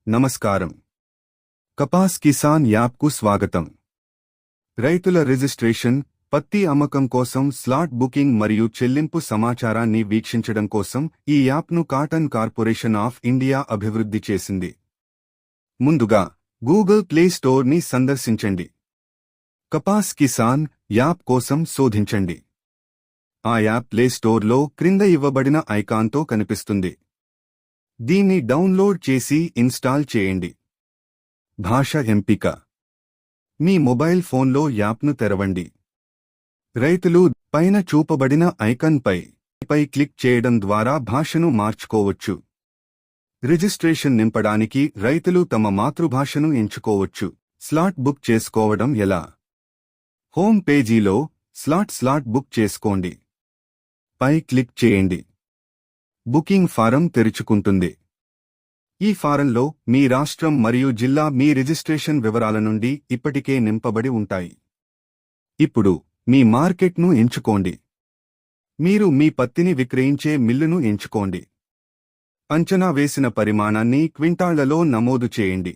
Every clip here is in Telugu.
నమస్కారం. కపాస్ కిసాన్ యాప్కు స్వాగతం. రైతుల రిజిస్ట్రేషన్, పత్తి అమ్మకం కోసం స్లాట్ బుకింగ్ మరియు చెల్లింపు సమాచారాన్ని వీక్షించడం కోసం ఈ యాప్ను కాటన్ కార్పొరేషన్ ఆఫ్ ఇండియా అభివృద్ధి చేసింది. ముందుగా గూగుల్ ప్లే స్టోర్ని సందర్శించండి. కపాస్ కిసాన్ యాప్ కోసం శోధించండి. ఆ యాప్ ప్లే స్టోర్లో క్రింద ఇవ్వబడిన ఐకాన్తో కనిపిస్తుంది. దీన్ని డౌన్లోడ్ చేసి ఇన్స్టాల్ చేయండి. భాష ఎంపిక. మీ మొబైల్ ఫోన్లో యాప్ను తెరవండి. రైతులు పైన చూపబడిన ఐకాన్ పై క్లిక్ చేయడం ద్వారా భాషను మార్చుకోవచ్చు. రిజిస్ట్రేషన్ నింపడానికి రైతులు తమ మాతృభాషను ఎంచుకోవచ్చు. స్లాట్ బుక్ చేసుకోవడం ఎలా? హోమ్ పేజీలో స్లాట్ బుక్ చేసుకోండి పై క్లిక్ చేయండి. బుకింగ్ ఫారం తెరుచుకుంటుంది. ఈ ఫారంలో మీ రాష్ట్రం మరియు జిల్లా మీ రిజిస్ట్రేషన్ వివరాల నుండి ఇప్పటికే నింపబడి ఉంటాయి. ఇప్పుడు మీ మార్కెట్ను ఎంచుకోండి. మీరు మీ పత్తిని విక్రయించే మిల్లును ఎంచుకోండి. అంచనా వేసిన పరిమాణాన్ని క్వింటాళ్లలో నమోదు చేయండి.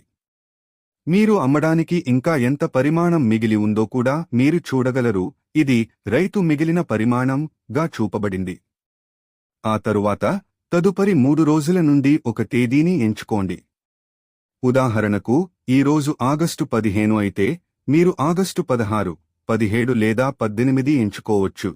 మీరు అమ్మడానికి ఇంకా ఎంత పరిమాణం మిగిలి ఉందో కూడా మీరు చూడగలరు. ఇది రైతు మిగిలిన పరిమాణంగా చూపబడింది. ఆ తరువాత తదుపరి 3 రోజుల నుండి ఒక తేదీని ఎంచుకోండి. ఉదాహరణకు ఈరోజు ఆగస్టు 15 అయితే మీరు ఆగస్టు 16, 17 లేదా 18 ఎంచుకోవచ్చు.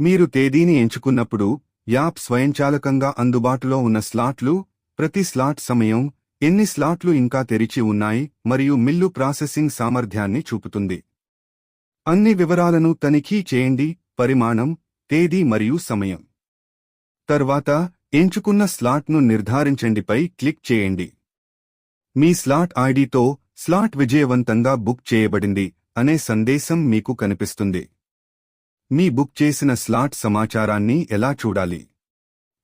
మీరు తేదీని ఎంచుకున్నప్పుడు యాప్ స్వయంచాలకంగా అందుబాటులో ఉన్న స్లాట్లు, ప్రతి స్లాట్ సమయం, ఎన్ని స్లాట్లు ఇంకా తెరిచి ఉన్నాయి మరియు మిల్లు ప్రాసెసింగ్ సామర్థ్యాన్ని చూపుతుంది. అన్ని వివరాలను తనిఖీ చేయండి. పరిమాణం, తేదీ మరియు సమయం. తర్వాత ఎంచుకున్న స్లాట్ను నిర్ధారించండిపై క్లిక్ చేయండి. మీ స్లాట్ ఐడితో స్లాట్ విజయవంతంగా బుక్ చేయబడింది అనే సందేశం మీకు కనిపిస్తుంది. మీ బుక్ చేసిన స్లాట్ సమాచారాన్ని ఎలా చూడాలి?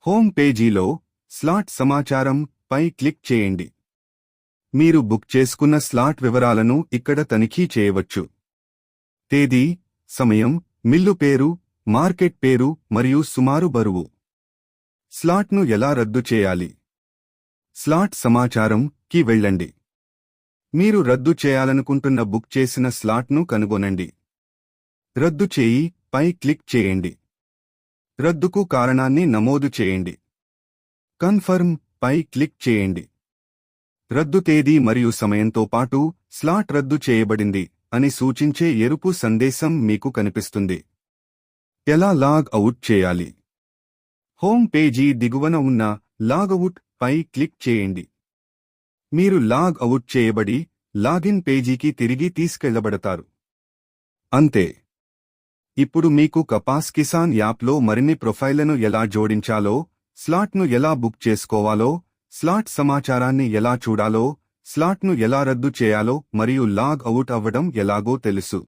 హోమ్ పేజీలో స్లాట్ సమాచారం పై క్లిక్ చేయండి. మీరు బుక్ చేసుకున్న స్లాట్ వివరాలను ఇక్కడ తనిఖీ చేయవచ్చు. తేదీ, సమయం, మిల్లు పేరు, మార్కెట్ పేరు మరియు సుమారు బరువు. స్లాట్ను ఎలా రద్దు చేయాలి? స్లాట్ సమాచారం కి వెళ్ళండి. మీరు రద్దు చేయాలనుకుంటున్న బుక్ చేసిన స్లాట్ను కనుగొనండి. రద్దు చేయి పై క్లిక్ చేయండి. రద్దుకు కారణాన్ని నమోదు చేయండి. కన్ఫర్మ్ పై క్లిక్ చేయండి. రద్దు తేదీ మరియు సమయంతో పాటు స్లాట్ రద్దు చేయబడింది అని సూచించే ఎరుపు సందేశం మీకు కనిపిస్తుంది. ఎలా లాగ్ అవుట్ చేయాలి? హోమ్ పేజీ దిగువన ఉన్న లాగవుట్ పై క్లిక్ చేయండి. మీరు లాగ్ అవుట్ చేయబడి లాగిన్ పేజీకి తిరిగి తీసుకెళ్లబడతారు. అంతే. ఇప్పుడు మీకు కపాస్ కిసాన్ యాప్లో మరిన్ని ప్రొఫైళ్లను ఎలా జోడించాలో, స్లాట్ను ఎలా బుక్ చేసుకోవాలో, స్లాట్ సమాచారాన్ని ఎలా చూడాలో, స్లాట్ను ఎలా రద్దు చేయాలో మరియు లాగ్ అవుట్ అవ్వడం ఎలాగో తెలుసు.